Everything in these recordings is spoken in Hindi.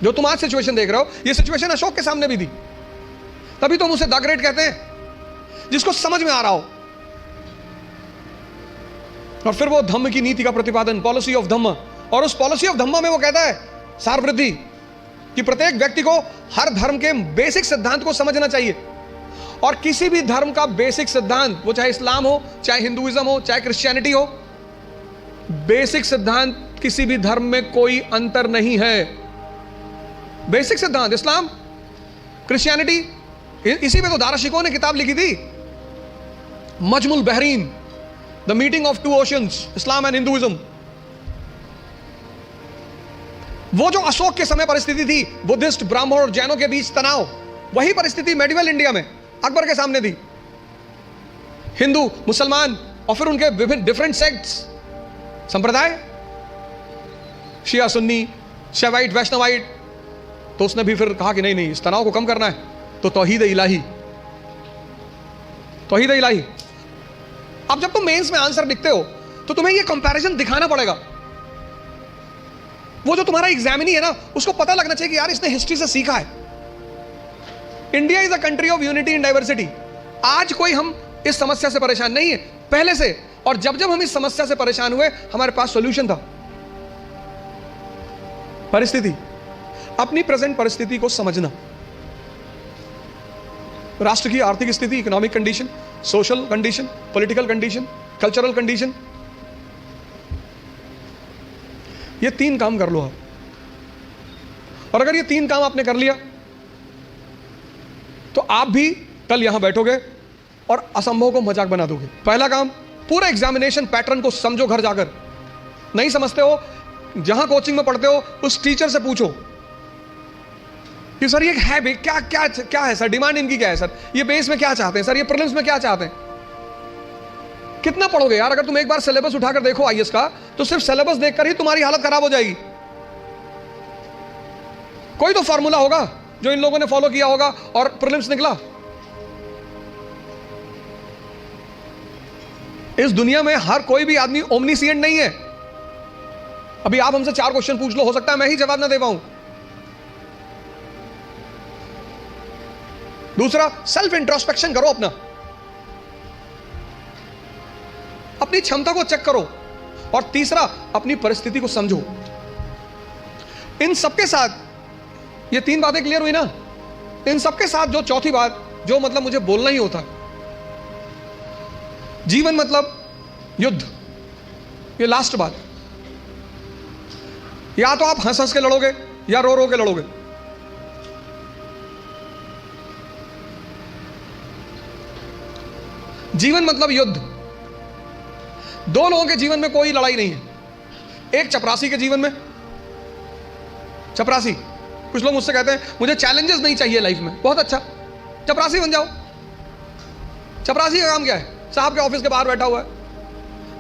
जो तुम आज सिचुएशन देख रहे हो, ये सिचुएशन अशोक के सामने भी थी, तभी तुम उसे द ग्रेट कहते हैं, जिसको समझ में आ रहा हो। और फिर वो धम्म की नीति का प्रतिपादन, पॉलिसी ऑफ धम्म, और उस पॉलिसी ऑफ धम्म में वो कहता है सारवृद्धि, कि प्रत्येक व्यक्ति को हर धर्म के बेसिक सिद्धांत को समझना चाहिए। और किसी भी धर्म का बेसिक सिद्धांत, वो चाहे इस्लाम हो, चाहे हिंदुइज्म हो, चाहे क्रिश्चियनिटी हो, बेसिक सिद्धांत किसी भी धर्म में कोई अंतर नहीं है। बेसिक सिद्धांत इस्लाम, क्रिश्चियनिटी, इसी में तो दाराशिकों ने किताब लिखी थी, Majmaul Bahrain, the meeting of two oceans, Islam and Hinduism. वो जो अशोक के समय परिस्थिति थी, बुद्धिस्ट, ब्राह्मण और जैनों के बीच तनाव, वही परिस्थिति मेडिवल इंडिया में अकबर के सामने थी। हिंदू, मुसलमान और फिर उनके विभिन्न डिफरेंट सेक्ट्स, संप्रदाय, शिया, सुन्नी, शैवाइट, वैष्णवाइट। तो उसने भी फिर कहा कि नहीं नहीं, इस तनाव को कम करना है, तो तौहीद इलाही, तौहीद इलाही। अब जब तुम मेंस में आंसर लिखते हो तो तुम्हें ये कंपैरिजन दिखाना पड़ेगा। वो जो तुम्हारा एग्जामिनी है ना, उसको पता लगना चाहिए कि यार इसने हिस्ट्री से सीखा है। India is a country of unity in diversity. आज कोई हम इस समस्या से परेशान नहीं है, पहले से। और जब जब हम इस समस्या से परेशान हुए, हमारे पास सॉल्यूशन था। परिस्थिति, अपनी प्रेजेंट परिस्थिति को समझना, राष्ट्र की आर्थिक स्थिति, economic condition, social condition, political condition, cultural condition, ये 3 काम कर लो आप। और अगर ये 3 काम आपने कर लिया तो आप भी कल यहां बैठोगे और असंभव को मजाक बना दोगे। पहला काम, पूरा एग्जामिनेशन पैटर्न को समझो। घर जाकर नहीं समझते हो, जहां कोचिंग में पढ़ते हो, उस टीचर से पूछो कि सर ये है भी क्या क्या क्या है सर, डिमांड इनकी क्या है सर, ये बेस में क्या चाहते हैं सर, ये प्रीलिम्स में क्या चाहते हैं। कितना पढ़ोगे यार? अगर तुम एक बार सिलेबस उठाकर देखो आईएएस का, तो सिर्फ सिलेबस देखकर ही तुम्हारी हालत खराब हो जाएगी। कोई तो फॉर्मूला होगा जो इन लोगों ने फॉलो किया होगा और प्रीलिम्स निकला। इस दुनिया में हर कोई भी आदमी ओमनीसिएंट नहीं है। अभी आप हमसे 4 क्वेश्चन पूछ लो, हो सकता है मैं ही जवाब ना दे पाऊं। दूसरा, सेल्फ इंट्रोस्पेक्शन करो, अपनी क्षमता को चेक करो। और तीसरा, अपनी परिस्थिति को समझो। इन सबके साथ ये 3 बातें क्लियर हुई ना। इन सबके साथ जो चौथी बात, जो मतलब मुझे बोलना ही होता, जीवन मतलब युद्ध, ये लास्ट बात। या तो आप हंस हंस के लड़ोगे या रो रो के लड़ोगे। जीवन मतलब युद्ध। 2 लोगों के जीवन में कोई लड़ाई नहीं है। एक चपरासी के जीवन में, चपरासी, कुछ लोग मुझसे कहते हैं मुझे चैलेंजेस नहीं चाहिए लाइफ में। बहुत अच्छा, चपरासी बन जाओ। चपरासी का काम क्या है? साहब के ऑफिस के बाहर बैठा हुआ है,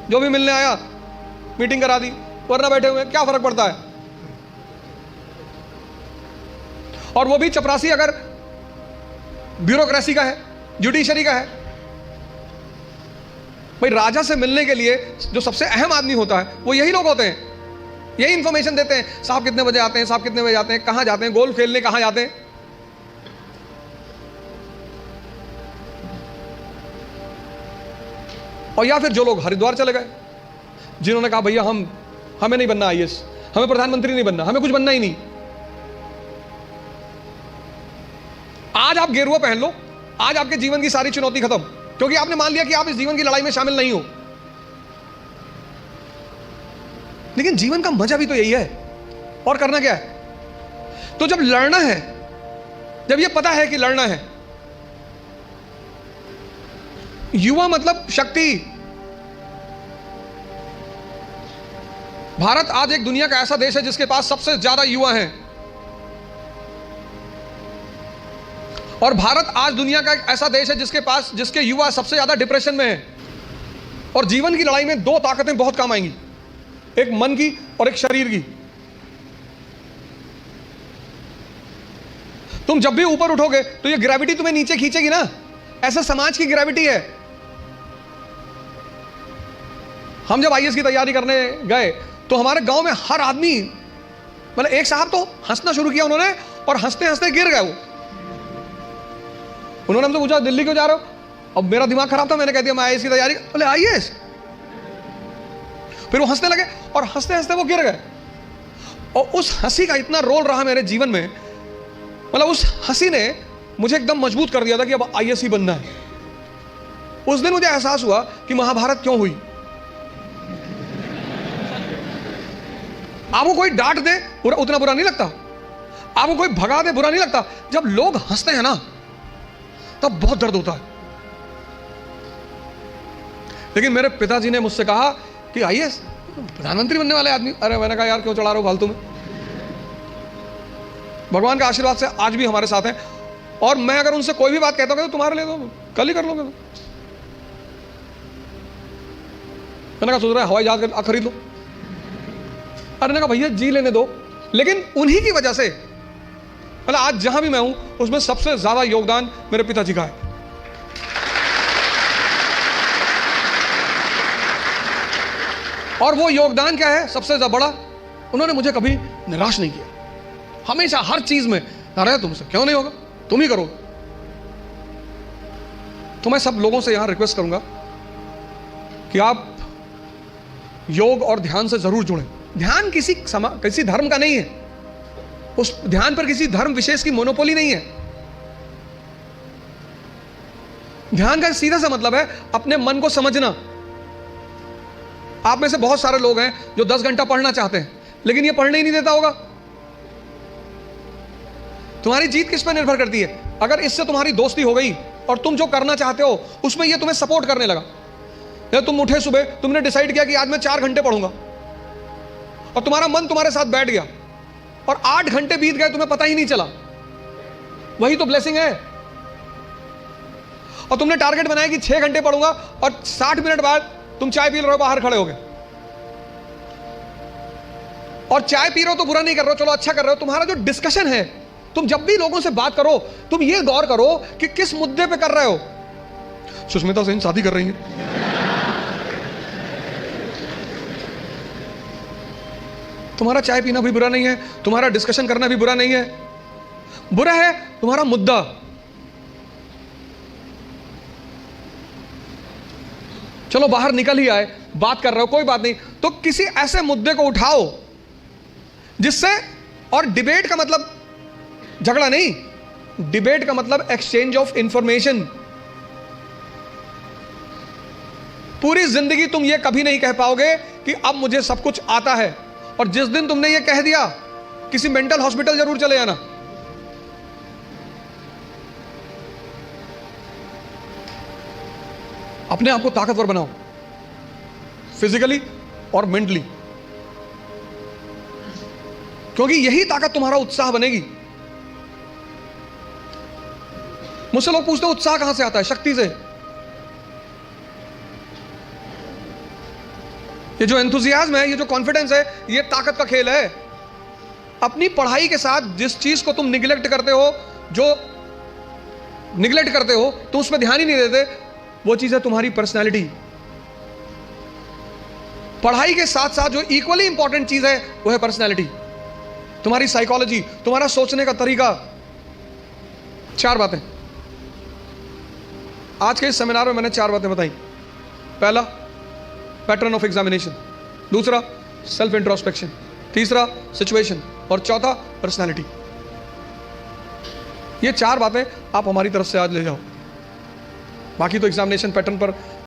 जो भी मिलने आया मीटिंग करा दी, वरना बैठे हुए, क्या फर्क पड़ता है। और वो भी चपरासी अगर ब्यूरोक्रेसी का है, जुडिशरी का है। भाई राजा से मिलने के लिए जो सबसे अहम आदमी होता है वो यही लोग होते हैं, यही इंफॉर्मेशन देते हैं। साहब कितने बजे आते हैं, साहब कितने बजे आते हैं, कहां जाते हैं, गोल्फ खेलने कहां जाते हैं। और या फिर जो लोग हरिद्वार चले गए, जिन्होंने कहा भैया हमें नहीं बनना आईएएस, हमें प्रधानमंत्री नहीं बनना, हमें कुछ बनना ही नहीं। आज आप गेरुआ पहन लो, आज आपके जीवन की सारी चुनौती खत्म, क्योंकि आपने मान लिया कि आप इस जीवन की लड़ाई में शामिल नहीं हो। लेकिन जीवन का मजा भी तो यही है। और करना क्या है? तो जब लड़ना है, जब ये पता है कि लड़ना है, युवा मतलब शक्ति। भारत आज एक दुनिया का ऐसा देश है जिसके पास सबसे ज्यादा युवा हैं। और भारत आज दुनिया का एक ऐसा देश है जिसके युवा सबसे ज्यादा डिप्रेशन में हैं। और जीवन की लड़ाई में 2 ताकतें बहुत काम आएंगी, एक मन की और एक शरीर की। तुम जब भी ऊपर उठोगे तो ये ग्रेविटी तुम्हें नीचे खींचेगी ना, ऐसा समाज की ग्रेविटी है। हम जब आईएएस की तैयारी करने गए तो हमारे गांव में हर आदमी मतलब एक साहब तो हंसना शुरू किया उन्होंने और हंसते हंसते गिर गए वो। उन्होंने हमसे पूछा दिल्ली क्यों जा रहे हो? अब मेरा दिमाग खराब था, मैंने कह दिया मैं आईएएस की तैयारी। बोले आईएएस? फिर वो हंसने लगे और हंसते हंसते वो गिर गए। और उस हंसी का इतना रोल रहा मेरे जीवन में, मतलब उस हंसी ने मुझे एकदम मजबूत कर दिया था कि अब आईएएस ही बनना है। उस दिन मुझे एहसास हुआ कि महाभारत क्यों हुई। आपको कोई डांट दे उतना बुरा नहीं लगता, आपको कोई भगा दे बुरा नहीं लगता, जब लोग हंसते हैं ना तब बहुत दर्द होता है। लेकिन मेरे पिताजी ने मुझसे कहा कि आईएएस प्रधानमंत्री बनने वाले आदमी। अरे मैंने कहा यार क्यों चला रहे हो फालतू में। भगवान का आशीर्वाद से आज भी हमारे साथ हैं, और मैं अगर उनसे कोई भी बात कहता हूँ तो तुम्हारे लिए तो कल ही कर लोगे। मैंने कहा सोच रहा है हवाई जहाज खरीद लो। अरे ने कहा भैया जी लेने दो। लेकिन उन्हीं की वजह से मतलब आज जहां भी मैं हूं उसमें सबसे ज्यादा योगदान मेरे पिताजी का है। और वो योगदान क्या है सबसे ज्यादा बड़ा? उन्होंने मुझे कभी निराश नहीं किया, हमेशा हर चीज में अरे तुमसे क्यों नहीं होगा, तुम ही करोगे। तो मैं सब लोगों से यहां रिक्वेस्ट करूंगा कि आप योग और ध्यान से जरूर जुड़ें। ध्यान किसी धर्म का नहीं है, उस ध्यान पर किसी धर्म विशेष की मोनोपोली नहीं है। ध्यान का सीधा सा मतलब है अपने मन को समझना। आप में से बहुत सारे लोग हैं जो 10 घंटा पढ़ना चाहते हैं लेकिन ये पढ़ने ही नहीं देता होगा। तुम्हारी जीत किस पर निर्भर करती है? अगर इससे तुम्हारी दोस्ती हो गई और तुम जो करना चाहते हो उसमें ये तुम्हें सपोर्ट करने लगा, या तुम उठे सुबह तुमने डिसाइड किया कि आज मैं 4 घंटे पढ़ूंगा और तुम्हारा मन तुम्हारे साथ बैठ गया और 8 घंटे बीत गए तुम्हें पता ही नहीं चला, वही तो ब्लेसिंग है। और तुमने टारगेट बनाया कि 6 घंटे पढ़ूंगा और 60 मिनट बाद तुम चाय पी रहे हो, बाहर खड़े हो गए। और चाय पी रहे हो तो बुरा नहीं कर रहे हो, चलो अच्छा कर रहे हो। तुम्हारा जो डिस्कशन है, तुम जब भी लोगों से बात करो तुम ये गौर करो कि किस मुद्दे पे कर रहे हो। सुष्मिता सेन शादी कर रही है, तुम्हारा चाय पीना भी बुरा नहीं है, तुम्हारा डिस्कशन करना भी बुरा नहीं है, बुरा है तुम्हारा मुद्दा। चलो बाहर निकल ही आए, बात कर रहे हो कोई बात नहीं, तो किसी ऐसे मुद्दे को उठाओ जिससे, और डिबेट का मतलब झगड़ा नहीं, डिबेट का मतलब एक्सचेंज ऑफ इंफॉर्मेशन। पूरी जिंदगी तुम ये कभी नहीं कह पाओगे कि अब मुझे सब कुछ आता है, और जिस दिन तुमने ये कह दिया किसी मेंटल हॉस्पिटल जरूर चले जाना। अपने आप को ताकतवर बनाओ, फिजिकली और मेंटली, क्योंकि यही ताकत तुम्हारा उत्साह बनेगी। मुझसे लोग पूछते हैं उत्साह कहां से आता है? शक्ति से। ये जो एंथुजियाज्म है, ये जो कॉन्फिडेंस है, ये ताकत का खेल है। अपनी पढ़ाई के साथ जिस चीज को तुम निगलेक्ट करते हो, जो निगलेक्ट करते हो, तुम उस पर ध्यान ही नहीं देते, वो चीज है तुम्हारी पर्सनैलिटी। पढ़ाई के साथ साथ जो इक्वली इंपॉर्टेंट चीज है वो है पर्सनैलिटी, तुम्हारी साइकोलॉजी, तुम्हारा सोचने का तरीका। 4 बातें आज के इस सेमिनार में मैंने 4 बातें बताई। पहला, पैटर्न ऑफ एग्जामिनेशन। दूसरा, सेल्फ इंट्रोस्पेक्शन। तीसरा, सिचुएशन। और चौथा, पर्सनैलिटी। ये 4 बातें आप हमारी तरफ से आज ले जाओ। बाकी तो एग्जामिनेशन पैटर्न पर